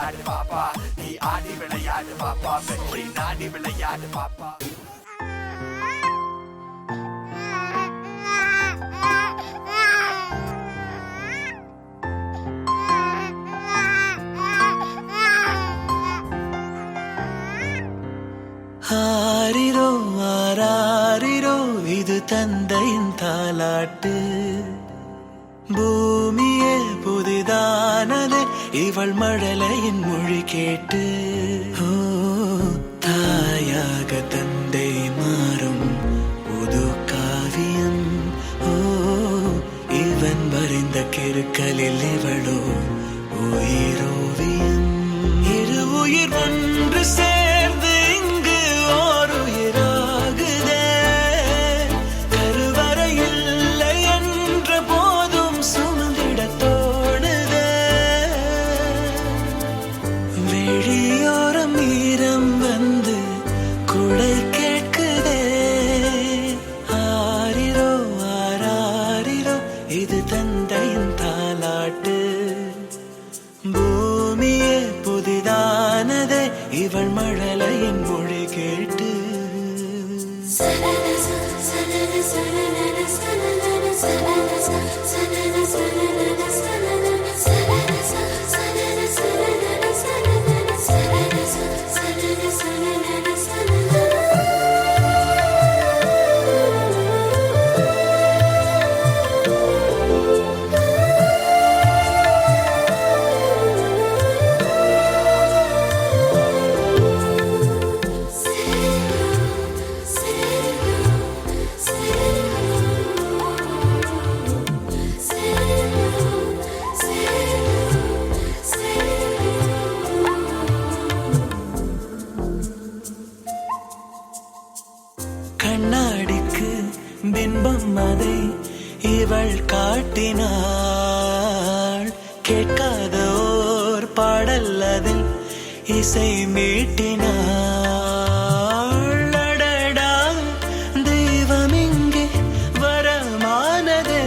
விளையாடு பாப்பா, நீ ஆடி விளையாடு பாப்பா, வெற்றி நாடி விளையாடு பாப்பா. ஆரிரோ ஆராரிரோ இது தந்தையின் தாலாட்டு, பூமியே புதிதானதே இவள் மழலையின் மொழி கேட்டு. ஓ தாயாக தந்தை மாறும் புது காவியம், ஓ இவன் வரைந்த கிறுக்கலில் இவளோ உயிரோவியம். இரு உயிர் ஒன்று சேர்ந்து இங்கு ஓர் உயிராகுதே, கருவறை இல்லை என்ற போதும் சுமந்திட தோணுதே. வெளியோரம் ஈரம் வந்து குடை கேட்குதே, ஆரிரோ ஆராரிரோ இது தந்தையின் தாலாட்டு, பூமியே புதிதானதே இவள் மழலையின் மொழி கேட்டு. கண்ணாடிக்கு பிம்பம் அதை இவள் காட்டினாள், கேட்காத ஓர் பாடல் அதில் இசை மீட்டினாள். அடடா தெய்வம் இங்கே வரமானதே,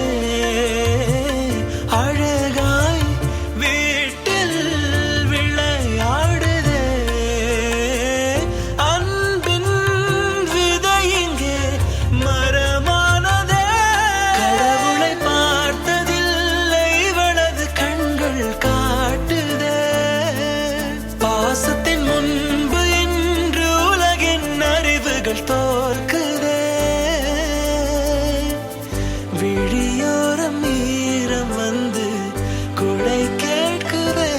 அழகாய் வீட்டில் விளையாடுதே, அன்பின் விதை இங்கே மரமானதே. கடவுளை பார்த்ததில்லை இவளது கண்கள் காட்டுதே, பாசத்தின் முன்பு இன்று உலகின் அறிவுகள் தோற்குதே. விழியோரம் ஈரம் வந்து குடை கேட்குதே.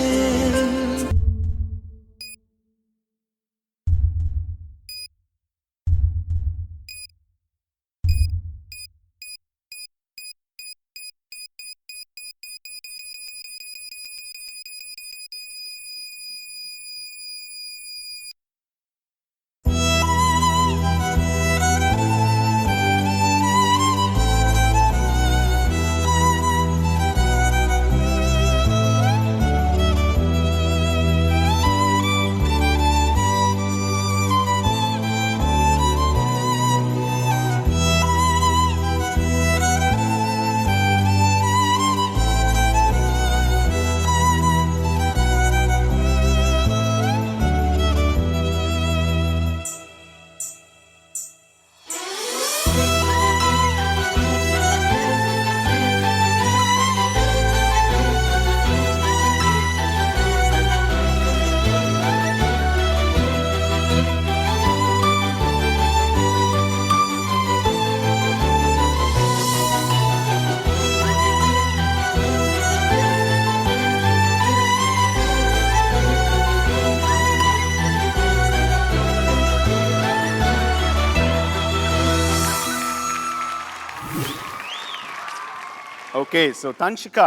Okay, so Tanshika,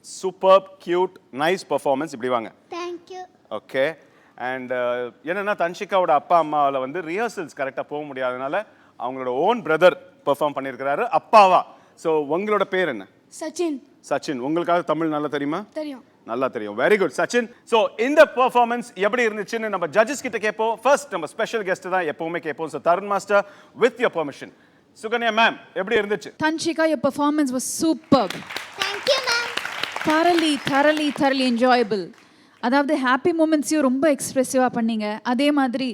superb, cute, nice performance. இப்படி வாங்க. Thank you. Okay, and என்னன்னா தன்ஷிகாவோட அப்பா அம்மாவில் வந்து ரிஹர்சல்ஸ் கரெக்டாக போக முடியாதனால அவங்களோட ஓன் பிரதர் பெர்ஃபார்ம் பண்ணியிருக்கிறாரு அப்பாவா. ஸோ உங்களோட பேர் என்ன? சச்சின். சச்சின். உங்களுக்காக தமிழ் நல்லா தெரியுமா? தெரியும். நல்லா தெரியும். Very good Sachin. ஸோ இந்த பெர்ஃபார்மன்ஸ் எப்படி இருந்துச்சுன்னு நம்ம ஜட்ஜஸ் கிட்ட கேட்போம். ஃபர்ஸ்ட் நம்ம ஸ்பெஷல் கெஸ்ட் தான் எப்பவுமே கேட்போம். So Tarun master, with your permission. Sukanya ma'am, எப்படி இருந்துச்சு? Tanshika, your performance was superb. Thank you, ma'am. Thoroughly enjoyable. அதாவது ஹாப்பி மூமெண்ட்ஸையும் ரொம்ப எக்ஸ்ப்ரெசிவாக பண்ணீங்க. அதே மாதிரி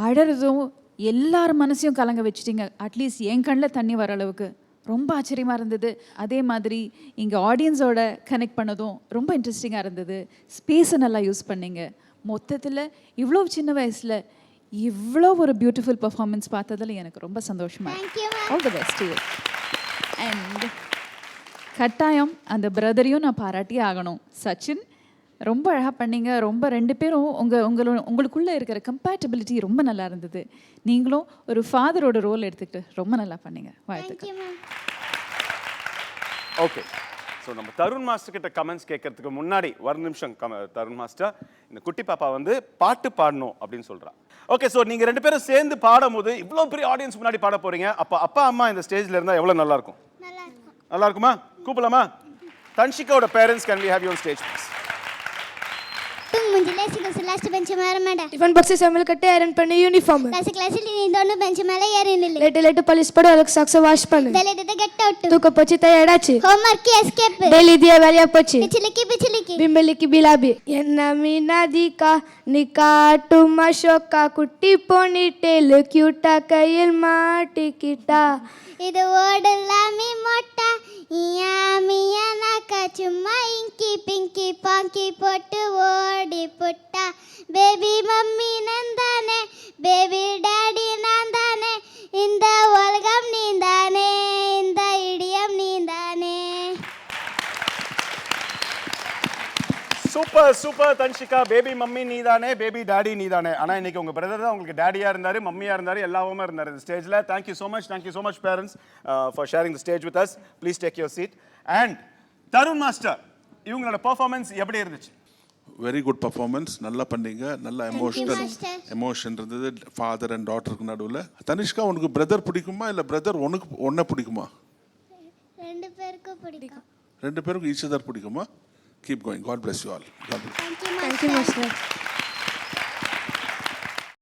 அழறதும் எல்லார் மனசையும் கலங்க வச்சுட்டீங்க. அட்லீஸ்ட் என் கண்ணில் தண்ணி வர அளவுக்கு ரொம்ப ஆச்சரியமாக இருந்தது. அதே மாதிரி இங்கே ஆடியன்ஸோட கனெக்ட் பண்ணதும் ரொம்ப இன்ட்ரெஸ்டிங்காக இருந்தது. ஸ்பேஸை நல்லா யூஸ் பண்ணீங்க. மொத்தத்தில் இவ்வளோ சின்ன வயசில் இவ்வளோ ஒரு பியூட்டிஃபுல் பர்ஃபார்மன்ஸ் பார்த்ததில் எனக்கு ரொம்ப சந்தோஷமாக இருக்கு. All the best to you. And கட்டாயம் அந்த பிரதரையும் நான் பாராட்டியே ஆகணும். சச்சின் ரொம்ப அழகாக பண்ணீங்க. ரொம்ப ரெண்டு பேரும் உங்களுக்குள்ளே இருக்கிற கம்பேட்டபிலிட்டி ரொம்ப நல்லா இருந்தது. நீங்களும் ஒரு ஃபாதரோட ரோல் எடுத்துக்கிட்டு ரொம்ப நல்லா பண்ணீங்க. வாழ்த்துக்கள். ஓகே, ஸோ நம்ம தருண் மாஸ்டர் கிட்ட கமெண்ட்ஸ் கேட்கறதுக்கு முன்னாடி ஒரு நிமிஷம் தருண் மாஸ்டர், இந்த குட்டி பாப்பா வந்து பாட்டு பாடணும் அப்படின்னு சொல்றா. ஓகே, ஸோ நீங்க ரெண்டு பேரும் சேர்ந்து பாடும்போது இவ்வளோ பெரிய ஆடியன்ஸ் முன்னாடி பாட போறீங்க. அப்போ அப்பா அம்மா இந்த ஸ்டேஜ்ல இருந்தால் எவ்வளோ நல்லா இருக்கும்? நல்லா இருக்குமா? கூப்பிடலாமா? தன்ஷிகாவோட parents, can we have you on stage please? ಮುಂಜಾನೆ ಸಿಗಸ ಲಾಸ್ಟ್ ಬೆಂಚ್ ಮೇಲೆ ಮೇಡ ಟಿಫನ್ ಬಾಕ್ಸ್ ಸಮೇಲ್ ಕಟ್ಟಿ ಐರನ್ பண்ணி ಯೂನಿಫಾರ್ಮ್ ಕ್ಲಾಸಿல் நீ இன்னொரு பெஞ்ச் மேல ஏறினில்லை. லேட் பாலிஷ் போடு அதுக்கு சாக்ஸ் வாஷ் பண்ணு. லேட் கெட் அவுட் தூக்க போச்சு தயாராச்சு. ஹோம்வொர்க் எஸ்கேப் டெய்லி திய வேலையா போச்சு. பிச்சிலிக்கி பிம்பலிக்கு பிலாபி என்ன மீனாதிகா நிக்காட்டு மஷோக்கா குட்டி போனி டேல் கியூட்டா கையில் மாட்டிக்கிட்டா. இது ஓடலாமி மொட்டா மியா நாக்கா சும்மா இங்கி பிங்கி பாங்கி போட்டு ஓடி புட்டா. பேபி மம்மி நந்தானே பேபி டாடி நான் தானே இந்த உலகம் நீந்தானே இந்த இடியம் நீந்தானே. Super super Dhanshika. Baby mummy நீதானே, பேபி டாடி நீதானே. ஆனால் இன்னைக்கு உங்க பிரதர் தான் உங்களுக்கு டாடியா இருந்தாரு, மம்மியா இருந்தாரு, எல்லாமே இருந்தாரு இந்த ஸ்டேஜ்ல. Thank you so much parents for sharing the stage with us. Please take your seat. And Tarun master, இவங்களோட பெர்ஃபார்மன்ஸ் எப்படி இருந்துச்சு? Very good performance. நல்லா பண்ணீங்க. நல்ல எமோஷன் இருந்தது ஃபாதர் அண்ட் டாட்டருக்கு நடுவில். தனிஷ்கா, உனக்கு பிரதர் பிடிக்குமா இல்லை பிரதர் ஒன்றை பிடிக்குமா? ரெண்டு பேருக்கும் பிடிக்கும். ரெண்டு பேருக்கும் ஈச் அதர் பிடிக்குமா? Keep going. God bless you all. God bless. Thank you, Thank you, Master.